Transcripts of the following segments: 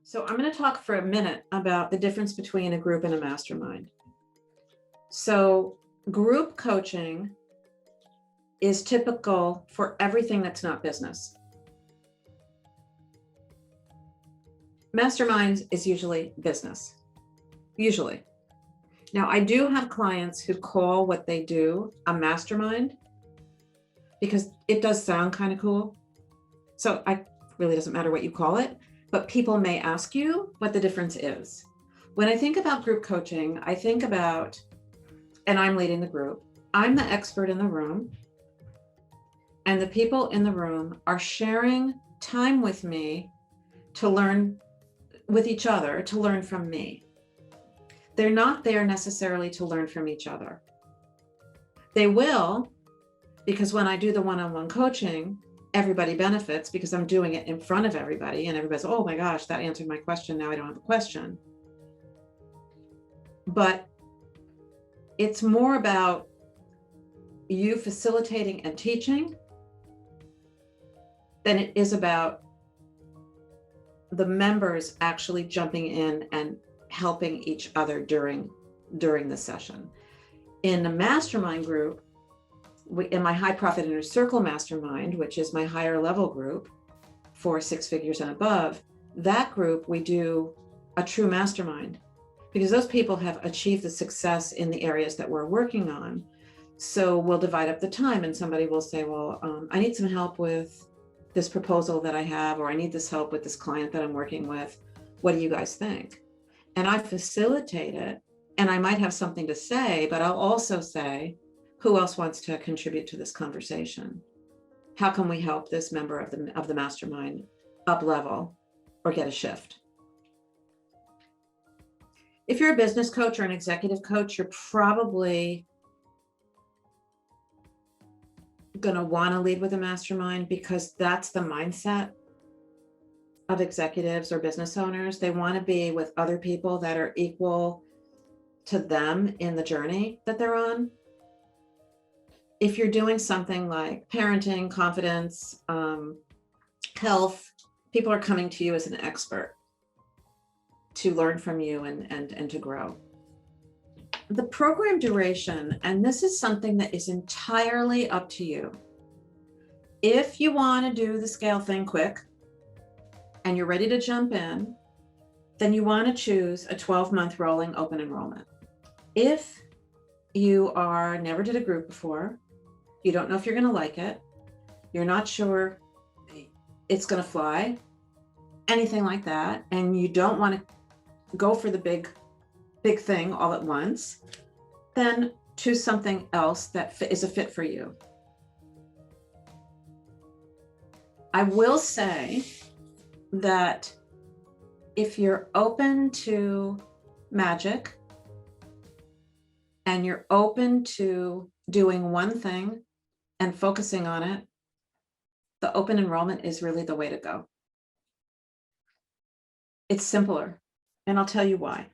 So I'm going to talk for a minute about the difference between a group and a mastermind. So group coaching is typical for everything that's not business. Mastermind is usually business, usually. Now, I do have clients who call what they do a mastermind because it does sound kind of cool. So it really doesn't matter what you call it, but people may ask you what the difference is. When I think about group coaching, I think about, and I'm leading the group, I'm the expert in the room, and the people in the room are sharing time with me to learn with each other, to learn from me. They're not there necessarily to learn from each other. They will, because when I do the one-on-one coaching, everybody benefits because I'm doing it in front of everybody and everybody's, oh my gosh, that answered my question. Now I don't have a question. But it's more about you facilitating and teaching than it is about the members actually jumping in and helping each other during the session. In the mastermind group, in my high profit inner circle mastermind, which is my higher level group for 6 figures and above, that group, we do a true mastermind because those people have achieved the success in the areas that we're working on. So we'll divide up the time and somebody will say, well, I need some help with this proposal that I have, or I need this help with this client that I'm working with. What do you guys think? And I facilitate it, and I might have something to say, but I'll also say, who else wants to contribute to this conversation? How can we help this member of the mastermind up level or get a shift? If you're a business coach or an executive coach, you're probably going to want to lead with a mastermind because that's the mindset of executives or business owners. They want to be with other people that are equal to them in the journey that they're on. If you're doing something like parenting, confidence, health, people are coming to you as an expert to learn from you and to grow. The program duration, and this is something that is entirely up to you. If you want to do the scale thing quick and you're ready to jump in, then you want to choose a 12-month rolling open enrollment. If you never did a group before, you don't know if you're going to like it, you're not sure it's going to fly, anything like that, and you don't want to go for the big thing all at once, then choose something else that is a fit for you. I will say that if you're open to magic and you're open to doing one thing and focusing on it, the open enrollment is really the way to go. It's simpler, and I'll tell you why.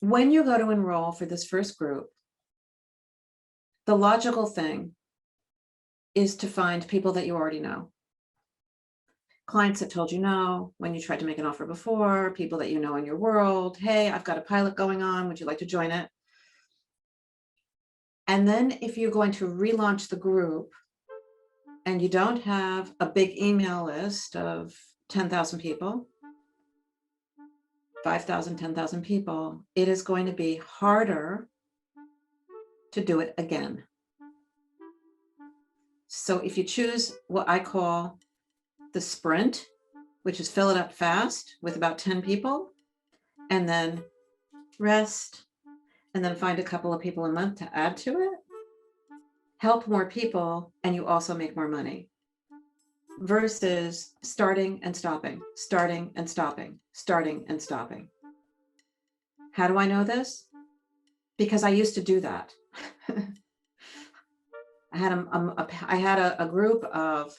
When you go to enroll for this first group, the logical thing is to find people that you already know. Clients that told you no when you tried to make an offer before, people that you know in your world. Hey, I've got a pilot going on. Would you like to join it? And then if you're going to relaunch the group and you don't have a big email list of 10,000 people, 5,000, 10,000 people, it is going to be harder to do it again. So if you choose what I call the sprint, which is fill it up fast with about 10 people, and then rest, and then find a couple of people a month to add to it, help more people, and you also make more money. Versus starting and stopping, starting and stopping, starting and stopping. How do I know this? Because I used to do that. I had a group of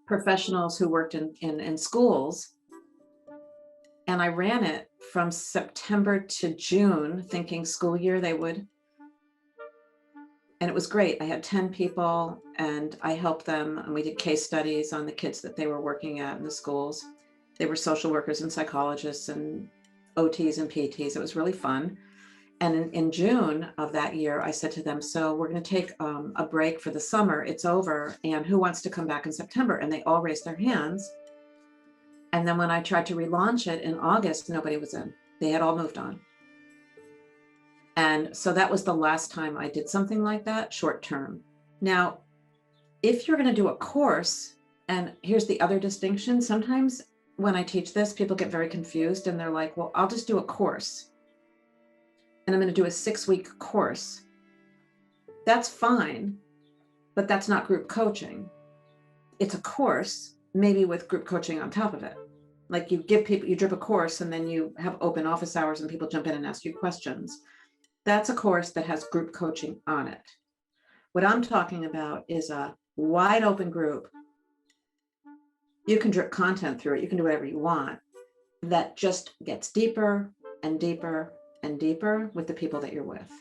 professionals who worked in schools, and I ran it from September to June, thinking school year they would And it was great. I had 10 people and I helped them, and we did case studies on the kids that they were working at in the schools. They were social workers and psychologists and OTs and PTs. It was really fun. And in June of that year, I said to them, so we're going to take a break for the summer. It's over. And who wants to come back in September? And they all raised their hands. And then when I tried to relaunch it in August, nobody was in. They had all moved on. And so that was the last time I did something like that, short term. Now, if you're going to do a course, and here's the other distinction, sometimes when I teach this, people get very confused and they're like, well, I'll just do a course. And I'm going to do a 6-week course. That's fine, but that's not group coaching. It's a course, maybe with group coaching on top of it. Like you give people, you drip a course and then you have open office hours and people jump in and ask you questions. That's a course that has group coaching on it. What I'm talking about is a wide open group. You can drip content through it. You can do whatever you want. That just gets deeper and deeper and deeper with the people that you're with.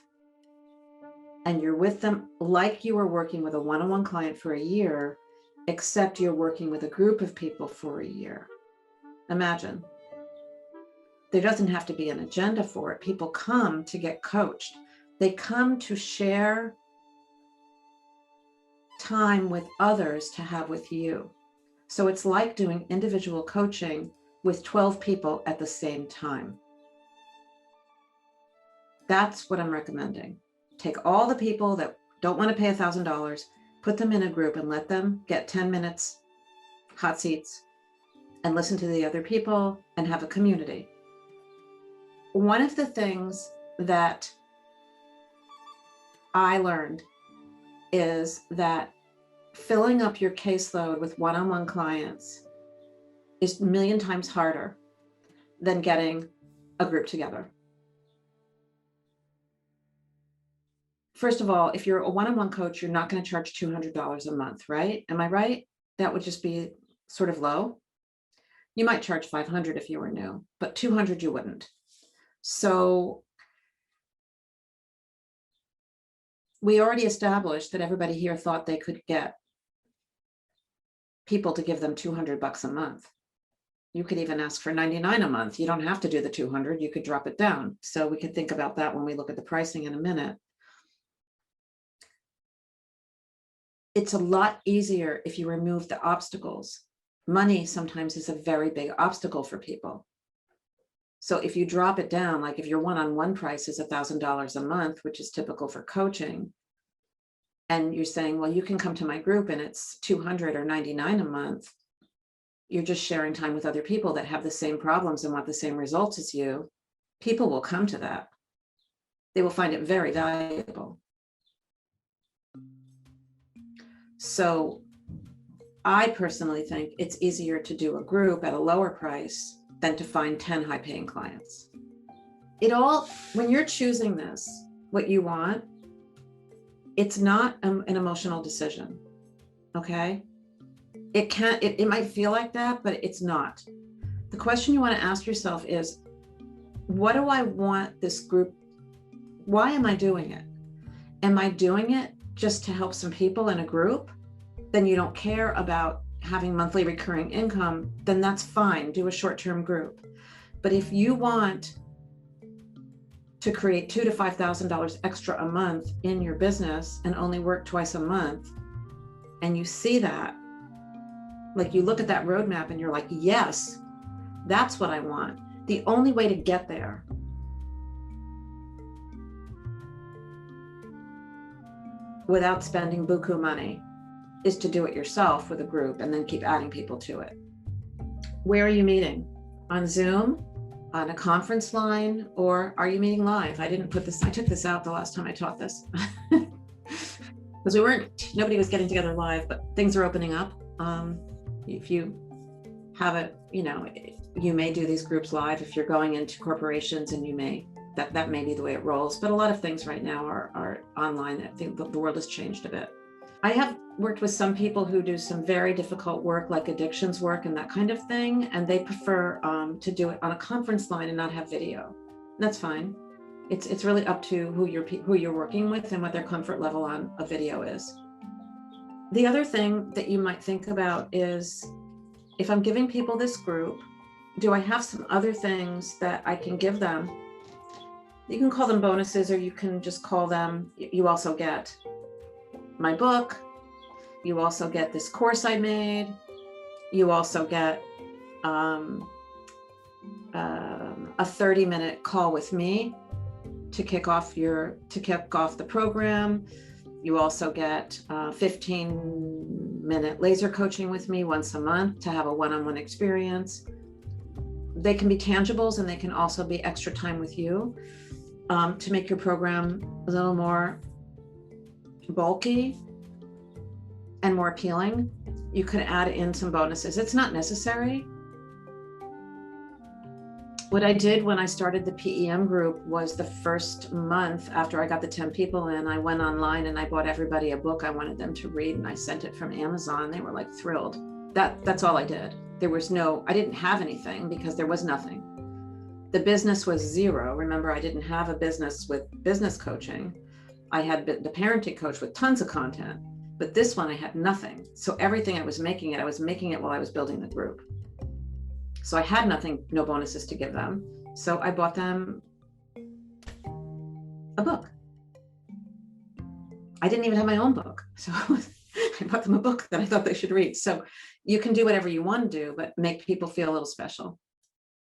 And you're with them like you were working with a one-on-one client for a year, except you're working with a group of people for a year. Imagine. There doesn't have to be an agenda for it. People come to get coached. They come to share time with others to have with you. So it's like doing individual coaching with 12 people at the same time. That's what I'm recommending. Take all the people that don't want to pay $1,000, put them in a group and let them get 10 minutes, hot seats, and listen to the other people and have a community. One of the things that I learned is that filling up your caseload with one-on-one clients is a million times harder than getting a group together. First of all, if you're a one-on-one coach, you're not going to charge $200 a month, right? Am I right? That would just be sort of low. You might charge $500 if you were new, but $200 you wouldn't. So we already established that everybody here thought they could get people to give them $200 a month. You could even ask for $99 a month. You don't have to do the $200, you could drop it down. So we can think about that when we look at the pricing in a minute. It's a lot easier if you remove the obstacles. Money sometimes is a very big obstacle for people. So if you drop it down, like if your one-on-one price is $1,000 a month, which is typical for coaching, and you're saying, well, you can come to my group and it's $200 or $99 a month, you're just sharing time with other people that have the same problems and want the same results as you. People will come to that. They will find it very valuable. So I personally think it's easier to do a group at a lower price than to find 10 high-paying clients. When you're choosing this, what you want, it's not an emotional decision, okay? It might feel like that, but it's not. The question you want to ask yourself is, what do I want this group? Why am I doing it? Am I doing it just to help some people in a group? Then you don't care about having monthly recurring income, then that's fine. Do a short-term group. But if you want to create $2,000 to $5,000 extra a month in your business and only work twice a month, and you see that, like you look at that roadmap and you're like, yes, that's what I want. The only way to get there without spending buku money is to do it yourself with a group and then keep adding people to it. Where are you meeting? On Zoom, on a conference line, or are you meeting live? I didn't put this, I took this out the last time I taught this because nobody was getting together live, but things are opening up. If you have it, you may do these groups live if you're going into corporations, and you may, that may be the way it rolls. But a lot of things right now are online. I think the world has changed a bit. I have worked with some people who do some very difficult work, like addictions work and that kind of thing, and they prefer to do it on a conference line and not have video. That's fine. It's really up to who you're working with and what their comfort level on a video is. The other thing that you might think about is, if I'm giving people this group, do I have some other things that I can give them? You can call them bonuses, or you can just call them, you also get my book, you also get this course I made, you also get a 30-minute call with me to kick off the program. You also get 15-minute laser coaching with me once a month to have a one-on-one experience. They can be tangibles, and they can also be extra time with you to make your program a little more bulky and more appealing. You could add in some bonuses. It's not necessary. What I did when I started the PEM group was, the first month after I got the 10 people in, I went online and I bought everybody a book I wanted them to read, and I sent it from Amazon. They were like thrilled. That's all I did. I didn't have anything because there was nothing. The business was zero. Remember, I didn't have a business with business coaching. I had the parenting coach with tons of content, but this one I had nothing. So everything I was making it while I was building the group. So I had nothing, no bonuses to give them. So I bought them a book. I didn't even have my own book. So I bought them a book that I thought they should read. So you can do whatever you want to do, but make people feel a little special.